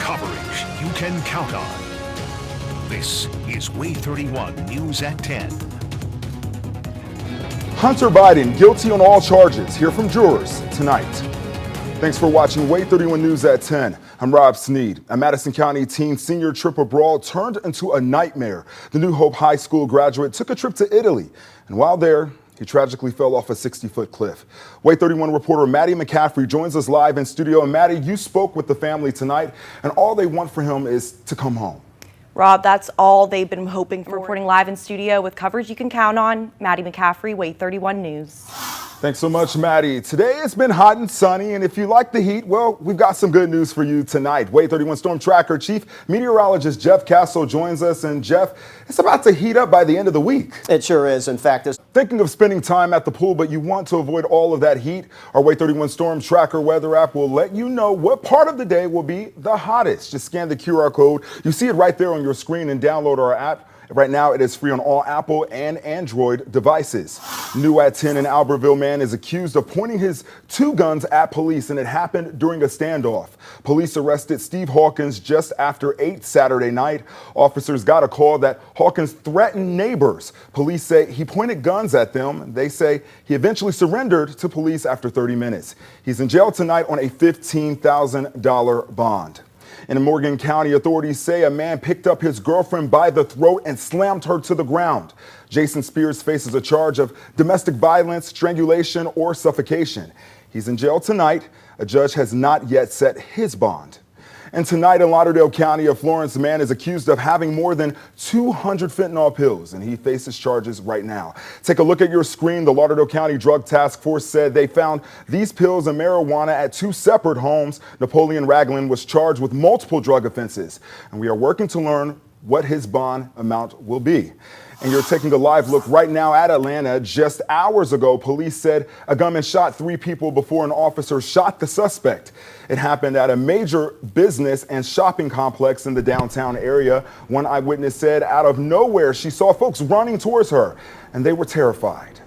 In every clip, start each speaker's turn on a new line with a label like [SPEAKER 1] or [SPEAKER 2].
[SPEAKER 1] Coverage you can count on. This is WAAY 31 News at 10.
[SPEAKER 2] Hunter Biden guilty on all charges. Hear from jurors tonight. Thanks for watching WAAY 31 News at 10. I'm Rob Sneed. A Madison County teen senior trip abroad turned into a nightmare. The New Hope High School graduate took a trip to Italy, and while there, he tragically fell off a 60-foot cliff. WAAY 31 reporter Maddie McCaffrey joins us live in studio. And Maddie, you spoke with the family tonight, and all they want for him is to come home.
[SPEAKER 3] Rob, that's all they've been hoping for. Reporting live in studio with coverage you can count on. Maddie McCaffrey, WAAY 31 News.
[SPEAKER 2] Thanks so much, Maddie. Today it's been hot and sunny, and if you like the heat, well, we've got some good news for you tonight. WAAY 31 Storm Tracker Chief Meteorologist Jeff Castle joins us, and Jeff, it's about to heat up by the end of the week.
[SPEAKER 4] It sure is. In fact,
[SPEAKER 2] thinking of spending time at the pool, but you want to avoid all of that heat, our WAAY 31 Storm Tracker weather app will let you know what part of the day will be the hottest. Just scan the QR code. You see it right there on your screen and download our app. Right now, it is free on all Apple and Android devices. New at 10, an Albertville man is accused of pointing his two guns at police, and it happened during a standoff. Police arrested Steve Hawkins just after 8 Saturday night. Officers got a call that Hawkins threatened neighbors. Police say he pointed guns at them. They say he eventually surrendered to police after 30 minutes. He's in jail tonight on a $15,000 bond. In Morgan County, authorities say a man picked up his girlfriend by the throat and slammed her to the ground. Jason Spears faces a charge of domestic violence, strangulation, or suffocation. He's in jail tonight. A judge has not yet set his bond. And tonight in Lauderdale County, a Florence man is accused of having more than 200 fentanyl pills, and he faces charges right now. Take a look at your screen. The Lauderdale County Drug Task Force said they found these pills and marijuana at 2 separate homes. Napoleon Ragland was charged with multiple drug offenses, and we are working to learn what his bond amount will be. And you're taking a live look right now at Atlanta. Just hours ago, police said a gunman shot 3 people before an officer shot the suspect. It happened at a major business and shopping complex in the downtown area. One eyewitness said out of nowhere, she saw folks running towards her, and they were terrified.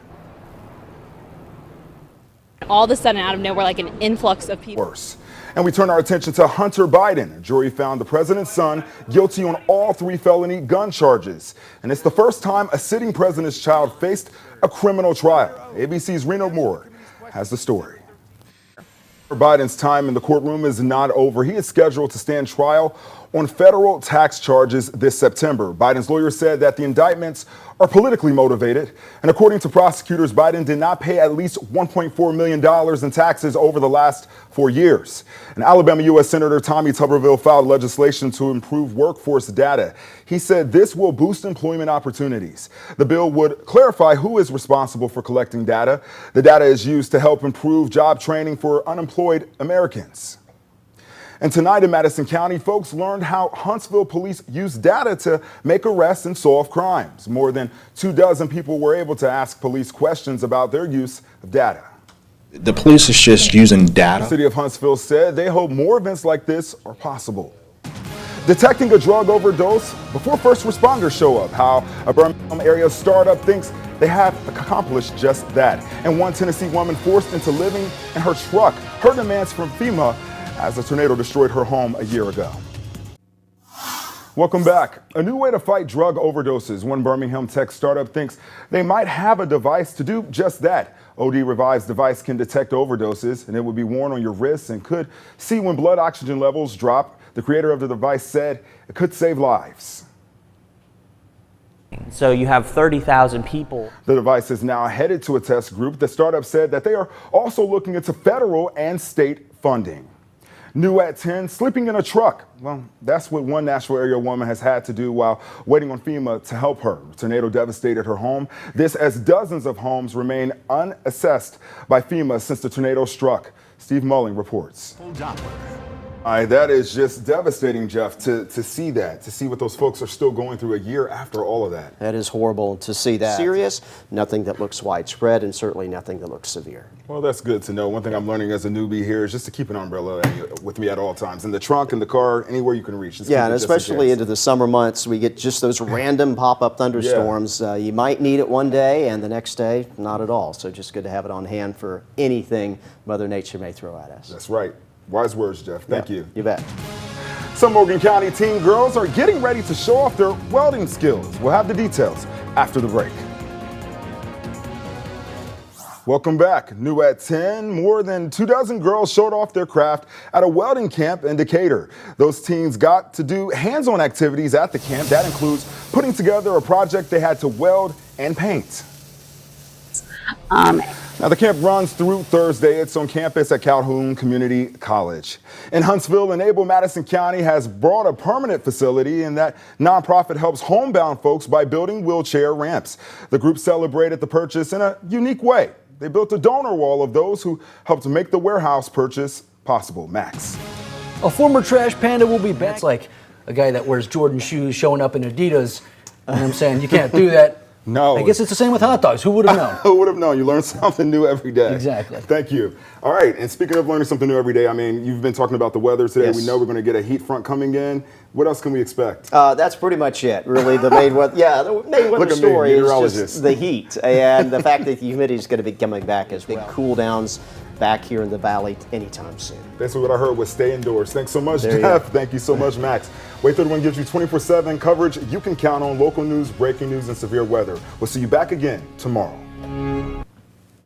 [SPEAKER 5] All of a sudden, out of nowhere, like an influx of people.
[SPEAKER 2] Worse. And we turn our attention to Hunter Biden. A jury found the president's son guilty on all 3 felony gun charges. And it's the first time a sitting president's child faced a criminal trial. ABC's Reno Moore has the story. Biden's time in the courtroom is not over. He is scheduled to stand trial on federal tax charges this September. Biden's lawyer said that the indictments are politically motivated. And according to prosecutors, Biden did not pay at least $1.4 million in taxes over the last 4 years. And Alabama U.S. Senator Tommy Tuberville filed legislation to improve workforce data. He said this will boost employment opportunities. The bill would clarify who is responsible for collecting data. The data is used to help improve job training for unemployed Americans. And tonight in Madison County, folks learned how Huntsville police use data to make arrests and solve crimes. More than 24 people were able to ask police questions about their use of data.
[SPEAKER 6] The police is just using data.
[SPEAKER 2] The city of Huntsville said they hope more events like this are possible. Detecting a drug overdose before first responders show up. How a Birmingham area startup thinks they have accomplished just that. And one Tennessee woman forced into living in her truck. Her demands from FEMA as a tornado destroyed her home a year ago. Welcome back. A new way to fight drug overdoses. One Birmingham tech startup thinks they might have a device to do just that. OD Revive's device can detect overdoses, and it would be worn on your wrists and could see when blood oxygen levels drop. The creator of the device said it could save lives.
[SPEAKER 7] So you have 30,000 people.
[SPEAKER 2] The device is now headed to a test group. The startup said that they are also looking into federal and state funding. New at 10, sleeping in a truck. Well, that's what one Nashville area woman has had to do while waiting on FEMA to help her. A tornado devastated her home. This as dozens of homes remain unassessed by FEMA since the tornado struck. Steve Mulling reports. That is just devastating, Jeff, to see that, to see what those folks are still going through a year after all of that.
[SPEAKER 4] That is horrible to see that. Serious, nothing that looks widespread, and certainly nothing that looks severe.
[SPEAKER 2] Well, that's good to know. One thing I'm learning as a newbie here is just to keep an umbrella with me at all times. In the trunk, in the car, anywhere you can reach.
[SPEAKER 4] Yeah, and especially into the summer months, we get just those random pop-up thunderstorms. Yeah. You might need it one day, and the next day, not at all. So just good to have it on hand for anything Mother Nature may throw at us.
[SPEAKER 2] That's right. Wise words, Jeff. Thank you.
[SPEAKER 4] You bet.
[SPEAKER 2] Some Morgan County teen girls are getting ready to show off their welding skills. We'll have the details after the break. Welcome back. New at 10, more than 24 girls showed off their craft at a welding camp in Decatur. Those teens got to do hands-on activities at the camp. That includes putting together a project they had to weld and paint. Now, the camp runs through Thursday. It's on campus at Calhoun Community College. In Huntsville, Enable Madison County has brought a permanent facility, and that nonprofit helps homebound folks by building wheelchair ramps. The group celebrated the purchase in a unique way. They built a donor wall of those who helped make the warehouse purchase possible. Max.
[SPEAKER 8] A former trash panda will be back. It's like a guy that wears Jordan shoes showing up in Adidas. And I'm saying you can't do that.
[SPEAKER 2] No.
[SPEAKER 8] I guess it's the same with hot dogs. Who would have known?
[SPEAKER 2] Who would have known? You learn something new every day.
[SPEAKER 8] Exactly.
[SPEAKER 2] Thank you. All right. And speaking of learning something new every day, I mean, you've been talking about the weather today.
[SPEAKER 4] Yes.
[SPEAKER 2] We know we're going to get a heat front coming in. What else can we expect?
[SPEAKER 4] That's pretty much it, really. The main weather, the main weather story is just the heat and the fact that the humidity is going to be coming back as well. Big cool downs back here in the valley anytime soon.
[SPEAKER 2] Basically what I heard was stay indoors. Thanks so much,
[SPEAKER 4] There
[SPEAKER 2] Jeff. Thank you so much, Max. Wait 31 gives you 24/7 coverage you can count on, local news, breaking news, and severe weather. We'll see you back again tomorrow.